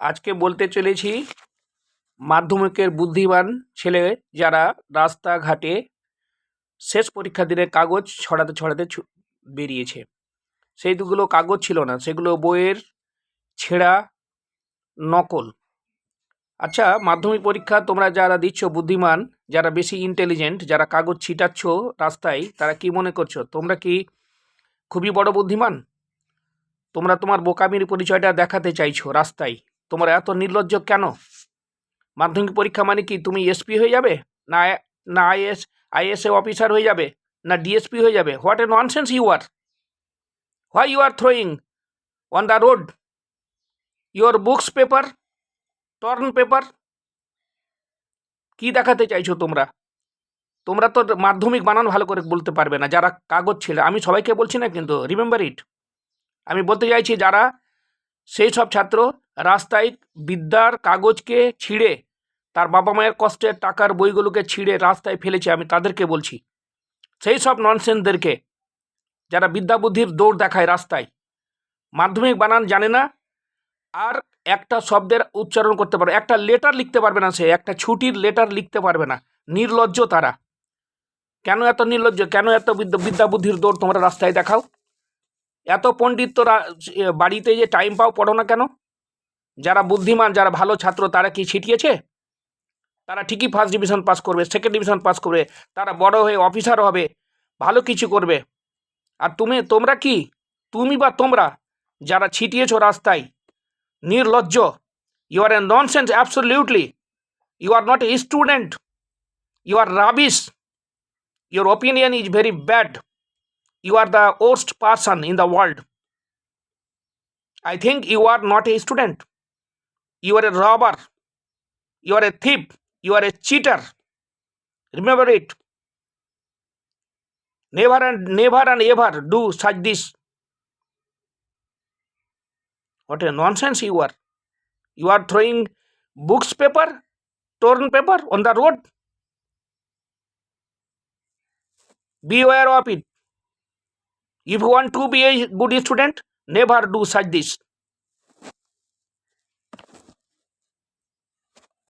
আজকে বলতে চলেছি মাধ্যমিকের বুদ্ধিমান ছেলে যারা রাস্তাঘাটে শেষ পরীক্ষা দিনের কাগজ ছড়াতে ছড়াতে বেরিয়েছে। সেইগুলো কাগজ ছিল না, সেগুলো বইয়ের ছেঁড়া নকল। আচ্ছা, মাধ্যমিক পরীক্ষা তোমরা যারা দিচ্ছ বুদ্ধিমান, যারা বেশি ইন্টেলিজেন্ট, যারা কাগজ ছিটাচ্ছ রাস্তায়, তারা কি মনে করছো তোমরা কি খুবই বড় বুদ্ধিমান? তোমরা তোমার বোকামির পরিচয়টা দেখাতে চাইছো রাস্তায়। তোমরা এত নির্লজ্জ কেন? মাধ্যমিক পরীক্ষা মানে কি তুমি এসপি হয়ে যাবে, না না আইএস অফিসার হয়ে যাবে, না ডিএসপি হয়ে যাবে? What a nonsense you are! Why you are throwing on the road your books paper, torn paper? কি দেখাতে চাইছো তোমরা? তোমরা তো মাধ্যমিক বানান ভালো করে বলতে পারবে না, যারা কাগজ ছিল। আমি সবাইকে বলছি না, কিন্তু রিমেম্বার ইট। আমি বলতে চাইছি যারা সেই সব ছাত্র রাস্তায় বিদ্যার কাগজকে ছিঁড়ে, তার বাবা মায়ের কষ্টের টাকার বইগুলোকে ছিঁড়ে রাস্তায় ফেলেছে, আমি তাদেরকে বলছি। সেই সব ননসেন্সদেরকে, যারা বিদ্যা বুদ্ধির দৌড় দেখায় রাস্তায়, মাধ্যমিক বানান জানে না, আর একটা শব্দের উচ্চারণ করতে পারবে, একটা লেটার লিখতে পারবে না, সে একটা ছুটির লেটার লিখতে পারবে না। নির্লজ্জ তারা। কেন এত নির্লজ্জ? কেন এত বিদ্যা বুদ্ধির দৌড় তোমরা রাস্তায় দেখাও? এত পণ্ডিত তোরা বাড়িতে যে টাইম পাও, পড়ো না কেন? যারা বুদ্ধিমান, যারা ভালো ছাত্র, তারা কি ছিটিয়েছে? তারা ঠিকই ফার্স্ট ডিভিশন পাস করবে, সেকেন্ড ডিভিশন পাস করবে, তারা বড় হয়ে অফিসার হবে, ভালো কিছু করবে। আর তোমরা কি, তুমি বা তোমরা যারা ছিটিয়েছো রাস্তায়, নির্লজ্জ। You are a nonsense, absolutely. You are not a student, you are rubbish, your opinion is very bad, you are the worst person in the world. I think you are not a student. You are a robber. You are a thief. You are a cheater. Remember it. Never and ever do such this. What a nonsense you are. You are throwing books paper, torn paper on the road. Be aware of it. If you want to be a good student, never do such this.